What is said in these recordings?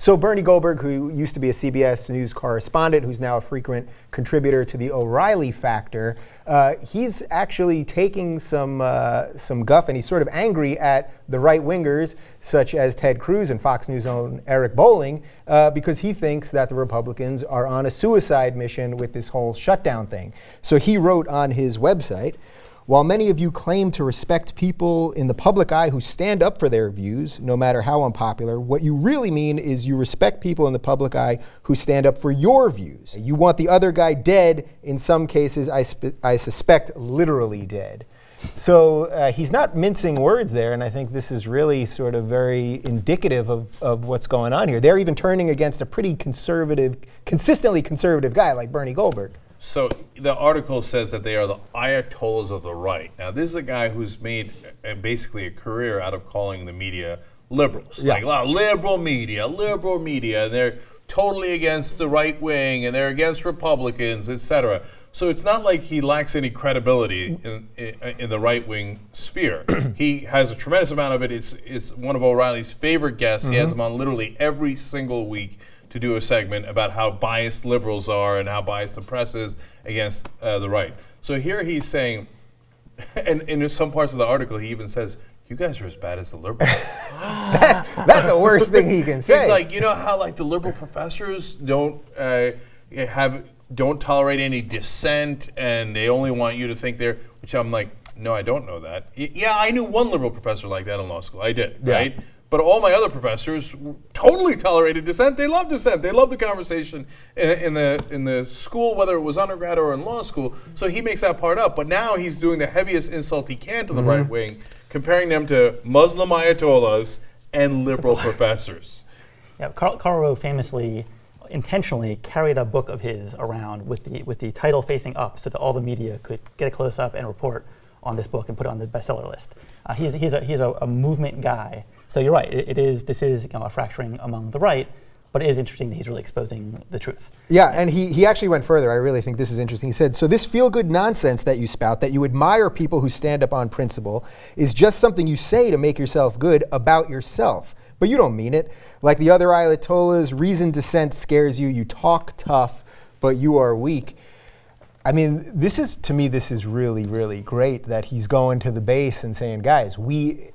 So Bernie Goldberg, who used to be a CBS News correspondent, who's now a frequent contributor to the O'Reilly Factor, he's actually taking some guff, and he's sort of angry at the right-wingers, such as Ted Cruz and Fox News' own Eric Bolling, because he thinks that the Republicans are on a suicide mission with this whole shutdown thing. So he wrote on his website, "While many of you claim to respect people in the public eye who stand up for their views, no matter how unpopular, what you really mean is you respect people in the public eye who stand up for your views. You want the other guy dead, in some cases, I suspect literally dead." So he's not mincing words there, and I think this is really sort of very indicative of what's going on here. They're even turning against a pretty conservative, consistently conservative guy like Bernie Goldberg. So the article says that they are the Ayatollahs of the right. Now, this is a guy who's made basically a career out of calling the media liberals. Yeah. Like, oh, liberal media, and they're totally against the right wing, and they're against Republicans, etc. So it's not like he lacks any credibility in the right-wing sphere. He has a tremendous amount of it. It's one of O'Reilly's favorite guests. He has him on literally every single week to do a segment about how biased liberals are and how biased the press is against the right. So here he's saying, and in some parts of the article he even says, "You guys are as bad as the liberals." That's the worst thing he can say. He's like, you know how like the liberal professors don't tolerate any dissent, and they only want you to think they're, which I'm like, no, I don't know that. Yeah, I knew one liberal professor like that in law school. I did, right? But all my other professors totally tolerated dissent. They loved dissent. They loved the conversation in the school, whether it was undergrad or in law school. So he makes that part up. But now he's doing the heaviest insult he can to the right wing, comparing them to Muslim Ayatollahs and liberal professors. Yeah, Karl Rove famously, intentionally carried a book of his around with the title facing up, so that all the media could get a close up and report on this book and put it on the bestseller list. He's a movement guy. So you're right. This is a fracturing among the right, but it is interesting that he's really exposing the truth. Yeah, and he actually went further. I really think this is interesting. He said, "So this feel-good nonsense that you spout, that you admire people who stand up on principle, is just something you say to make yourself good about yourself. But you don't mean it. Like the other Ayatollahs, reasoned dissent scares you. You talk tough, but you are weak." I mean, this is really, really great that he's going to the base and saying, guys, we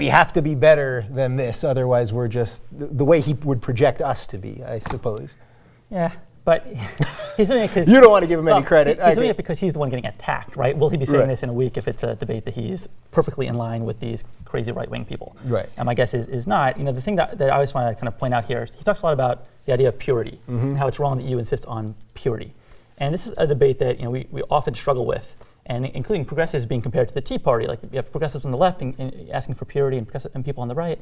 have to be better than this, otherwise we're just the way he would project us to be, I suppose. Yeah, but he's doing it because... You don't want to give him any credit. He's doing it because he's the one getting attacked, right? Will he be saying this in a week if it's a debate that he's perfectly in line with these crazy right-wing people? Right. And my guess is not. You know, the thing that I always want to kind of point out here is he talks a lot about the idea of purity and how it's wrong that you insist on purity. And this is a debate that we often struggle with, and including progressives being compared to the Tea Party. Like you have progressives on the left and asking for purity and people on the right.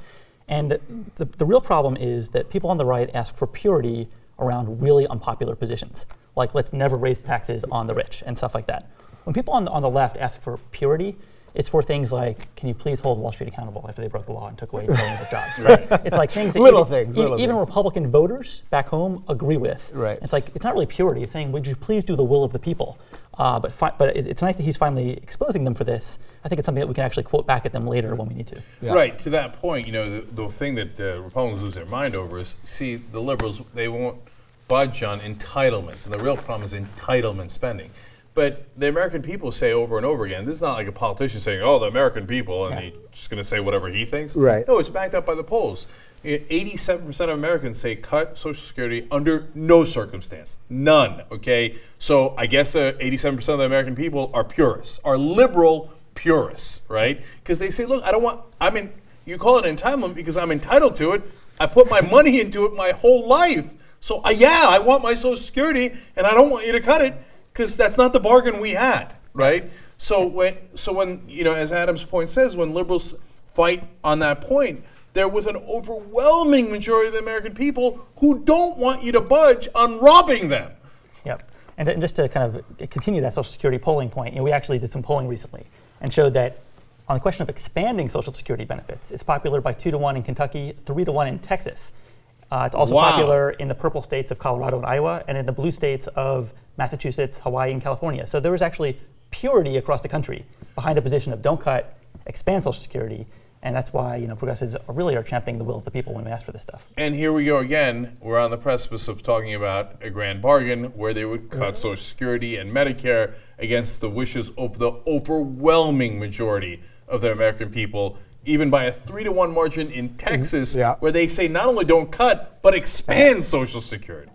And the real problem is that people on the right ask for purity around really unpopular positions. Like let's never raise taxes on the rich and stuff like that. When people on the left ask for purity, it's for things like, can you please hold Wall Street accountable after they broke the law and took away millions of jobs, right? It's like things that even Republican voters back home agree with. Right. It's like, it's not really purity. It's saying, would you please do the will of the people? But it's nice that he's finally exposing them for this. I think it's something that we can actually quote back at them later when we need to. Yeah. Right, to that point, the thing that Republicans lose their mind over is, see, the liberals, they won't budge on entitlements, and the real problem is entitlement spending. But the American people say over and over again, this is not like a politician saying, oh, the American people, and he's just going to say whatever he thinks. Right. No, it's backed up by the polls. 87% of Americans say cut Social Security under no circumstance. None, okay? So I guess 87% of the American people are purists, are liberal purists, right? Because they say, look, you call it entitlement because I'm entitled to it. I put my money into it my whole life. So I want my Social Security, and I don't want you to cut it, because that's not the bargain we had, right? So when as Adam's point says, when liberals fight on that point, they're with an overwhelming majority of the American people who don't want you to budge on robbing them. Yep. And just to kind of continue that Social Security polling point, we actually did some polling recently and showed that on the question of expanding Social Security benefits, it's popular by 2-1 in Kentucky, 3-1 in Texas. It's also popular in the purple states of Colorado and Iowa, and in the blue states of Massachusetts, Hawaii, and California. So there was actually purity across the country behind a position of don't cut, expand Social Security. And that's why progressives are championing the will of the people when we ask for this stuff. And here we go again. We're on the precipice of talking about a grand bargain where they would cut Social Security and Medicare against the wishes of the overwhelming majority of the American people, even by a 3-to-1 margin in Texas, where they say not only don't cut, but expand Social Security.